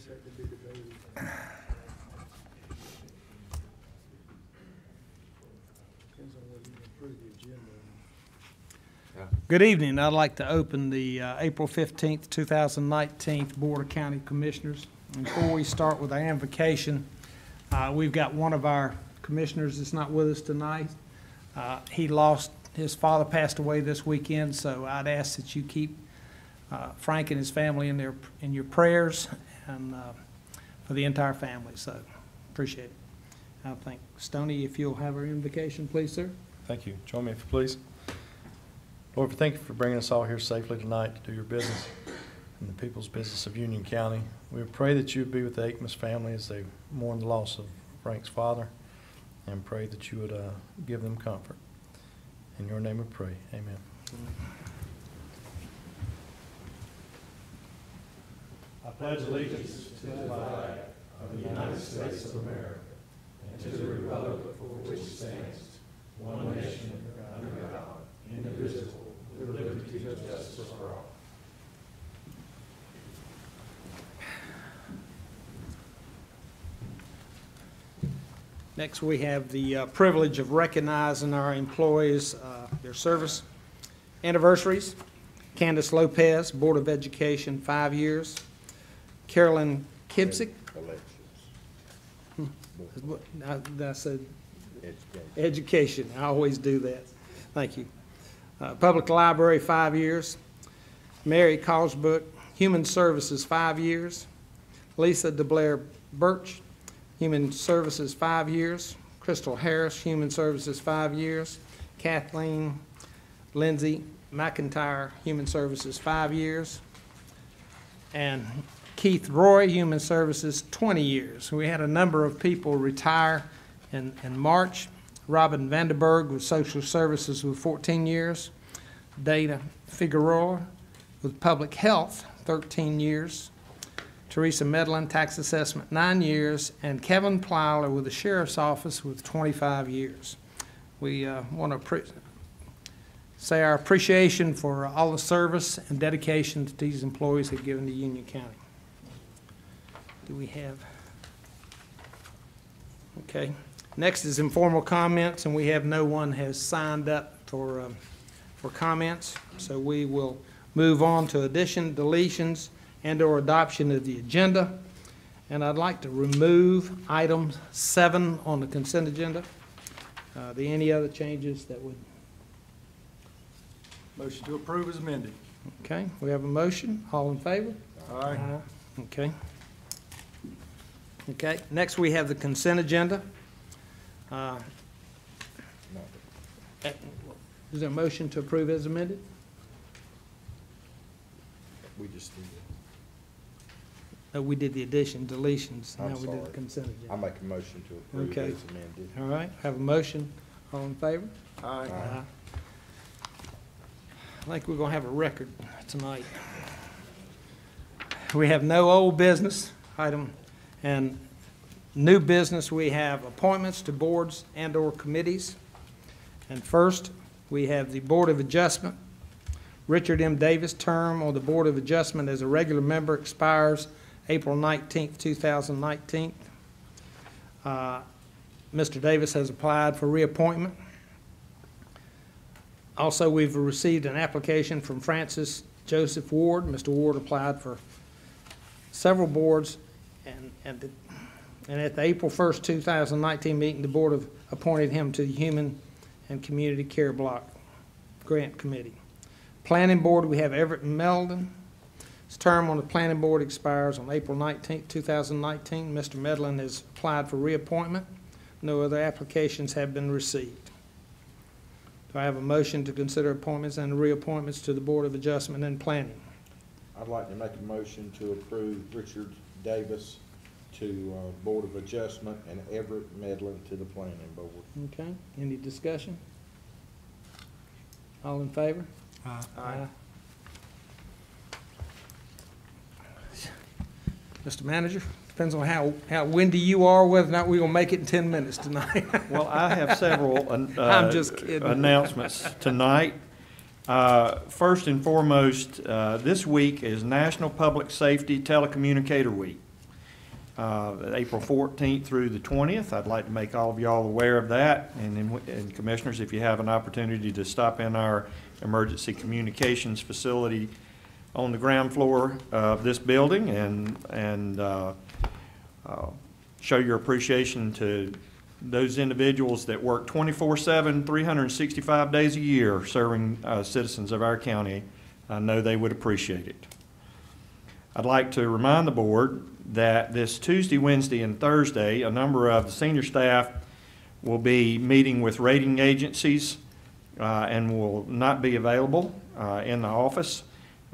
that to be debated. Depends on whether you approve the agenda. Good evening. I'd like to open the April 15th, 2019 Board of County Commissioners. And before we start with our invocation, we've got one of our commissioners that's not with us tonight. His father passed away this weekend, so I'd ask that you keep Frank and his family in your prayers and for the entire family. So appreciate it. I think Stoney, if you'll have our invocation, please, sir. Thank you. Join me, if you please. Lord, we thank you for bringing us all here safely tonight to do your business and the people's business of Union County. We pray that you would be with the Aikmas family as they mourn the loss of Frank's father, and pray that you would give them comfort. In your name we pray. Amen. I pledge allegiance to the flag of the United States of America and to the republic for which it stands, one nation under God, indivisible, with liberty and justice for all. Next, we have the privilege of recognizing our employees, their service anniversaries. Candace Lopez, Board of Education, 5 years. Carolyn Kipsick. I said education. I always do that. Thank you. Public Library, 5 years. Mary Cosbrook, Human Services, 5 years. Lisa DeBlair Birch, Human Services, 5 years. Crystal Harris, Human Services, 5 years. Kathleen Lindsay McIntyre, Human Services, 5 years. And Keith Roy, Human Services, 20 years. We had a number of people retire in March. Robin Vanderberg with Social Services with 14 years. Dana Figueroa with Public Health, 13 years. Teresa Medlin, Tax Assessment, 9 years. And Kevin Plyler with the Sheriff's Office with 25 years. We want to say our appreciation for all the service and dedication that these employees have given to Union County. Do we have? Okay. Next is informal comments, and we have no one has signed up for comments. So we will move on to addition, deletions, and or adoption of the agenda. And I'd like to remove item 7 on the consent agenda. Any other changes that would? Motion to approve is amended. Okay, we have a motion. All in favor? Aye. Okay. Okay, next we have the consent agenda. Is there a motion to approve as amended? We just did it. We did the addition, deletions. I'm Now we did the sorry. consent agenda. I make a motion to approve Okay. as amended. All right, have a motion. All in favor? Aye. Aye. I think we're going to have a record tonight. We have no old business item, and new business. We have appointments to boards and or committees. And first, we have the Board of Adjustment. Richard M. Davis, term on the Board of Adjustment as a regular member expires April 19th, 2019. Mr. Davis has applied for reappointment. Also, we've received an application from Francis Joseph Ward. Mr. Ward applied for several boards, and at the April 1st, 2019 meeting, the board appointed him to the Human and Community Care Block Grant Committee. Planning Board, we have Everett Meldon. His term on the Planning Board expires on April 19th, 2019. Mr. Medlin has applied for reappointment. No other applications have been received. Do I have a motion to consider appointments and reappointments to the Board of Adjustment and Planning? I'd like to make a motion to approve Richard Davis to Board of Adjustment and Everett Medlin to the Planning Board. Okay, any discussion? All in favor? Aye. Mr. Manager, depends on how windy you are, whether or not we're going to make it in 10 minutes tonight. Well, I have several I'm just kidding. announcements tonight. First and foremost, this week is National Public Safety Telecommunicator Week. April 14th through the 20th. I'd like to make all of y'all aware of that. And Commissioners, if you have an opportunity to stop in our emergency communications facility on the ground floor of this building and show your appreciation to those individuals that work 24/7, 365 days a year serving citizens of our county, I know they would appreciate it. I'd like to remind the board that this Tuesday, Wednesday, and Thursday, a number of the senior staff will be meeting with rating agencies and will not be available in the office.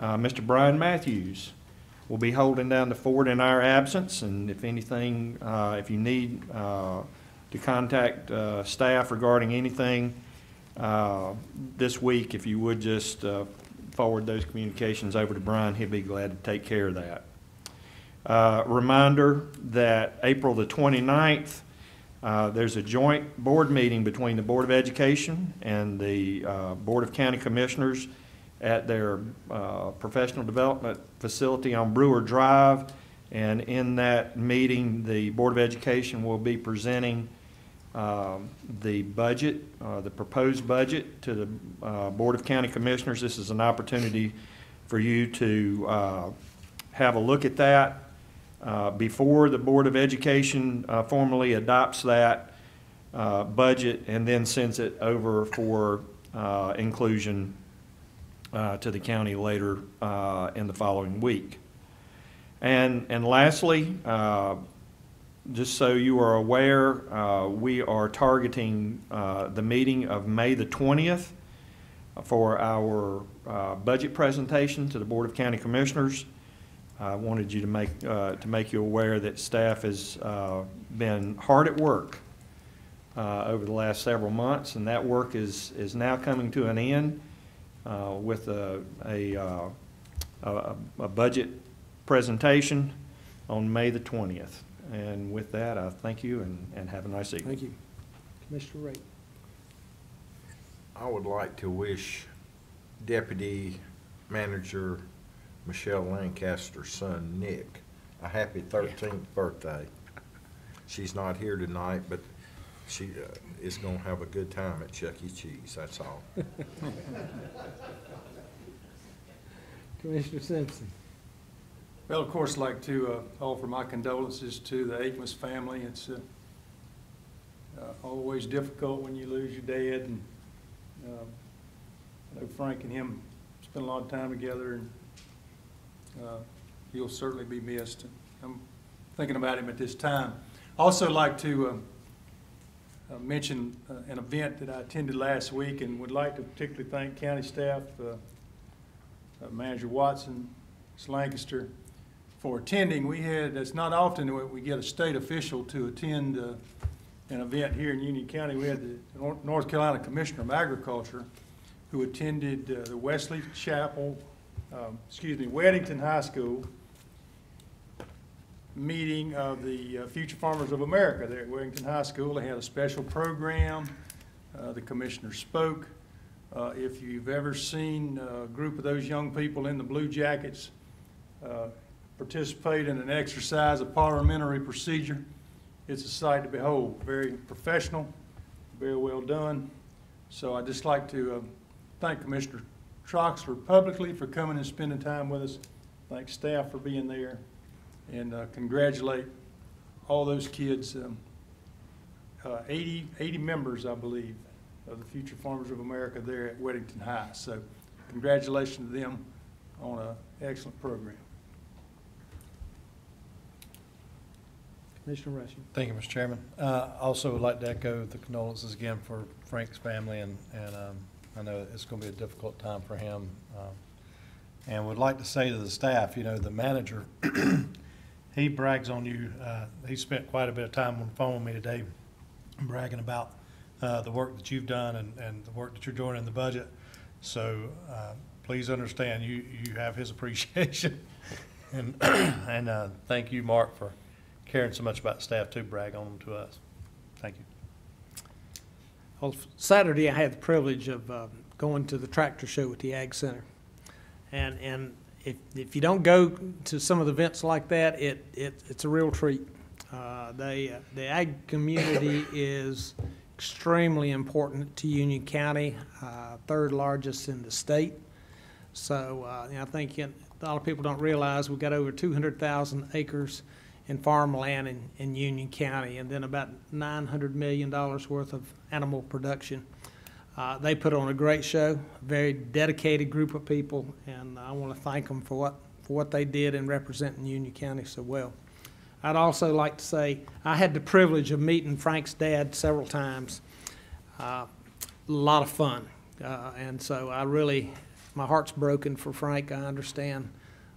Mr. Brian Matthews will be holding down the fort in our absence, and if anything, if you need to contact staff regarding anything this week, if you would just forward those communications over to Brian, he'll be glad to take care of that. Reminder that April the 29th, there's a joint board meeting between the Board of Education and the Board of County Commissioners at their professional development facility on Brewer Drive. And in that meeting, the Board of Education will be presenting the budget, the proposed budget to the Board of County Commissioners. This is an opportunity for you to have a look at that before the Board of Education formally adopts that budget and then sends it over for inclusion to the county later in the following week. And lastly, just so you are aware, we are targeting the meeting of May the 20th for our budget presentation to the Board of County Commissioners. I wanted you to make you aware that staff has been hard at work over the last several months, and that work is now coming to an end with a budget presentation on May the 20th. And with that, I thank you and have a nice evening. Thank you. Commissioner Ray. I would like to wish Deputy Manager Michelle Lancaster's son, Nick, a happy 13th birthday. She's not here tonight, but she is going to have a good time at Chuck E. Cheese, that's all. Commissioner Simpson. Well, of course, I'd like to offer my condolences to the Akins family. It's always difficult when you lose your dad, and I know Frank and him spent a lot of time together, and he'll certainly be missed. I'm thinking about him at this time. Also like to mention an event that I attended last week, and would like to particularly thank county staff, Manager Watson, Ms. Lancaster, for attending. It's not often that we get a state official to attend an event here in Union County. We had the North Carolina Commissioner of Agriculture who attended the Weddington High School meeting of the Future Farmers of America there at Weddington High School. They had a special program. The commissioner spoke. If you've ever seen a group of those young people in the blue jackets participate in an exercise of parliamentary procedure, it's a sight to behold. Very professional, very well done. So I'd just like to thank Commissioner Troxler publicly for coming and spending time with us. Thank staff for being there, and congratulate all those kids, 80 members, I believe, of the Future Farmers of America there at Weddington High. So congratulations to them on an excellent program. Commissioner Rushing. Thank you, Mr. Chairman. Also would like to echo the condolences again for Frank's family, and I know it's going to be a difficult time for him. And would like to say to the staff, you know, the manager, he brags on you. He spent quite a bit of time on the phone with me today bragging about the work that you've done and the work that you're doing in the budget. So please understand you have his appreciation. And thank you, Mark, for caring so much about the staff to brag on them to us. Thank you. Well, Saturday I had the privilege of going to the tractor show at the Ag Center. And if you don't go to some of the events like that, it's a real treat. The ag community is extremely important to Union County, third largest in the state. So I think a lot of people don't realize we've got over 200,000 acres in farmland in Union County, and then about $900 million worth of animal production. They put on a great show, a very dedicated group of people, and I want to thank them for what they did in representing Union County so well. I'd also like to say I had the privilege of meeting Frank's dad several times. A lot of fun, and so my heart's broken for Frank. I understand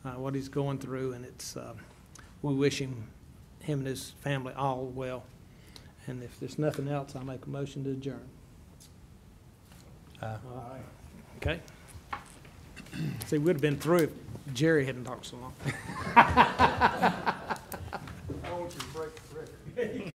what he's going through, and we wish him and his family all well. And if there's nothing else, I'll make a motion to adjourn. Okay. See, we'd have been through if Jerry hadn't talked so long. I want you to break the record.